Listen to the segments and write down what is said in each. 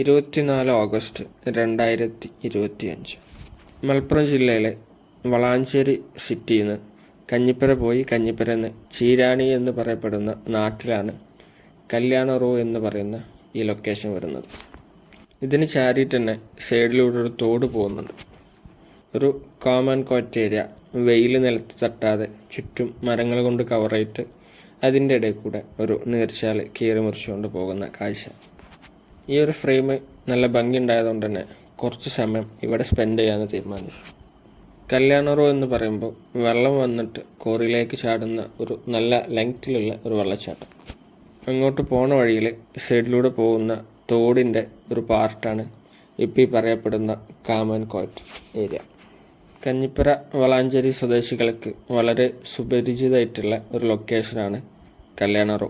24 August 2025 Malappuram ജില്ലയിലെ വളാഞ്ചേരി സിറ്റിയിൽ നിന്ന് കഞ്ഞിപ്പുര പോയി കഞ്ഞിപ്പുരന്ന് ചീരാണി എന്ന് പറയപ്പെടുന്ന നാട്ടിലാണ് കല്യാണ റോ എന്ന് പറയുന്ന ഈ ലൊക്കേഷൻ വരുന്നത്. ഇതിന് ചാരിയിട്ട് തന്നെ സൈഡിലൂടെ ഒരു തോട് പോകുന്നുണ്ട്. ഒരു കോമൺ കോറ്റ് ഏരിയ, വെയിൽ നിലത്ത് തട്ടാതെ ചുറ്റും മരങ്ങൾ കൊണ്ട് കവറായിട്ട് അതിൻ്റെ ഇടയിൽ കൂടെ ഒരു നീർച്ചാൽ കീറി മുറിച്ചുകൊണ്ട് പോകുന്ന കാഴ്ച. ഈ ഒരു ഫ്രെയിം നല്ല ഭംഗി ഉണ്ടായതുകൊണ്ട് തന്നെ കുറച്ച് സമയം ഇവിടെ സ്പെൻഡ് ചെയ്യാമെന്ന് തീരുമാനിച്ചു. കല്യാണ റോ എന്ന് പറയുമ്പോൾ വെള്ളം വന്നിട്ട് കോറിയിലേക്ക് ചാടുന്ന ഒരു നല്ല ലെങ്ത്തിലുള്ള ഒരു വെള്ളച്ചാട്ടം. അങ്ങോട്ട് പോണ വഴിയിൽ സൈഡിലൂടെ പോകുന്ന തോടിൻ്റെ ഒരു പാർട്ടാണ് ഇപ്പോൾ ഈ പറയപ്പെടുന്ന കാമൻ കോറ്റ് ഏരിയ. കഞ്ഞിപ്പുര വളാഞ്ചേരി സ്വദേശികൾക്ക് വളരെ സുപരിചിതമായിട്ടുള്ള ഒരു ലൊക്കേഷനാണ് കല്യാണ റോ.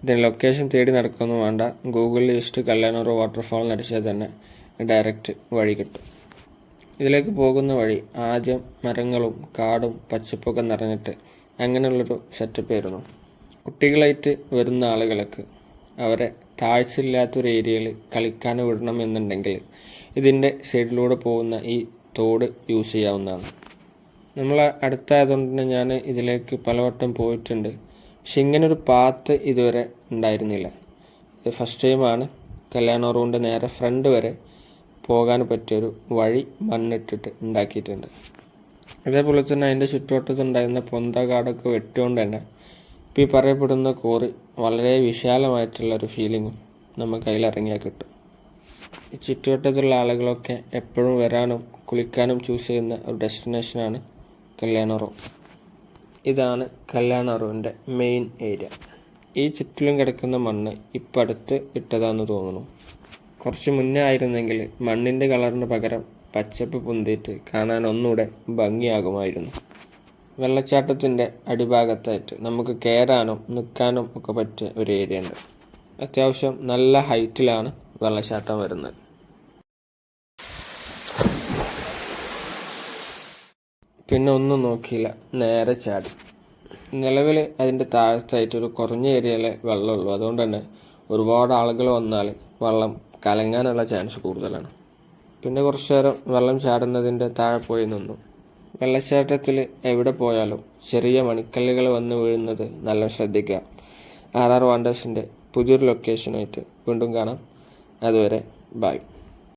ഇതിന് ലൊക്കേഷൻ തേടി നടക്കൊന്നും വേണ്ട, ഗൂഗിളിൽ ജസ്റ്റ് കല്യാണ റോ വാട്ടർഫാൾ നടിച്ചാൽ തന്നെ ഡയറക്റ്റ് വഴി കിട്ടും. ഇതിലേക്ക് പോകുന്ന വഴി ആദ്യം മരങ്ങളും കാടും പച്ചപ്പൊക്കെ നിറഞ്ഞിട്ട് അങ്ങനെയുള്ളൊരു സെറ്റപ്പ് ആയിരുന്നു. കുട്ടികളായിട്ട് വരുന്ന ആളുകൾക്ക് അവരെ താഴ്ചയില്ലാത്തൊരു ഏരിയയിൽ കളിക്കാൻ വിടണം എന്നുണ്ടെങ്കിൽ ഇതിൻ്റെ സൈഡിലൂടെ പോകുന്ന ഈ തോട് യൂസ് ചെയ്യാവുന്നതാണ്. നമ്മൾ അടുത്തായതുകൊണ്ട് തന്നെ ഞാൻ ഇതിലേക്ക് പലവട്ടം പോയിട്ടുണ്ട്. പക്ഷെ ഇങ്ങനൊരു പാത്ത് ഇതുവരെ ഉണ്ടായിരുന്നില്ല. ഇത് ഫസ്റ്റ് ടൈമാണ് കല്യാണ റോഡിൻ്റെ നേരെ ഫ്രണ്ട് വരെ പോകാൻ പറ്റിയൊരു വഴി മണ്ണിട്ടിട്ട് ഉണ്ടാക്കിയിട്ടുണ്ട്. അതേപോലെ തന്നെ അതിൻ്റെ ചുറ്റുവട്ടത്തുണ്ടായിരുന്ന പൊന്ത കാടൊക്കെ വെട്ടുകൊണ്ട് തന്നെ ഇപ്പോൾ ഈ പറയപ്പെടുന്ന കോറി വളരെ വിശാലമായിട്ടുള്ളൊരു ഫീലിങ്ങും നമുക്ക് അതിലിറങ്ങിയാൽ കിട്ടും. ഈ ചുറ്റുവട്ടത്തുള്ള ആളുകളൊക്കെ എപ്പോഴും വരാനും കുളിക്കാനും ചൂസ് ചെയ്യുന്ന ഒരു ഡെസ്റ്റിനേഷനാണ് കല്യാണ റോ. ഇതാണ് കല്യാണ റോൻ്റെ മെയിൻ ഏരിയ. ഈ ചുറ്റിലും കിടക്കുന്ന മണ്ണ് ഇപ്പം അടുത്ത് ഇട്ടതാണെന്ന് തോന്നുന്നു. കുറച്ച് മുന്നേ ആയിരുന്നെങ്കിൽ മണ്ണിൻ്റെ കളറിന് പകരം പച്ചപ്പ് പൊന്തിയിട്ട് കാണാൻ ഒന്നുകൂടെ ഭംഗിയാകുമായിരുന്നു. വെള്ളച്ചാട്ടത്തിൻ്റെ അടിഭാഗത്തായിട്ട് നമുക്ക് കയറാനും നിൽക്കാനും ഒക്കെ പറ്റിയ ഒരു ഏരിയ ഉണ്ട്. അത്യാവശ്യം നല്ല ഹൈറ്റിലാണ് വെള്ളച്ചാട്ടം വരുന്നത്. പിന്നെ ഒന്നും നോക്കിയില്ല, നേരെ ചാടി. നിലവിൽ അതിൻ്റെ താഴത്തായിട്ടൊരു കുറഞ്ഞ ഏരിയയിലെ വെള്ളമുള്ളൂ. അതുകൊണ്ട് തന്നെ ഒരുപാട് ആളുകൾ വന്നാൽ വെള്ളം കലങ്ങാനുള്ള ചാൻസ് കൂടുതലാണ്. പിന്നെ കുറച്ച് നേരം വെള്ളം ചാടുന്നതിൻ്റെ താഴെ പോയി നിന്നു. വെള്ളച്ചാട്ടത്തിൽ എവിടെ പോയാലും ചെറിയ മണിക്കല്ലുകൾ വന്ന് വീഴുന്നത് നല്ല ശ്രദ്ധിക്കുക. RR വണ്ടേഴ്സിൻ്റെ പുതിയൊരു ലൊക്കേഷനായിട്ട് വീണ്ടും കാണാം. അതുവരെ ബൈ.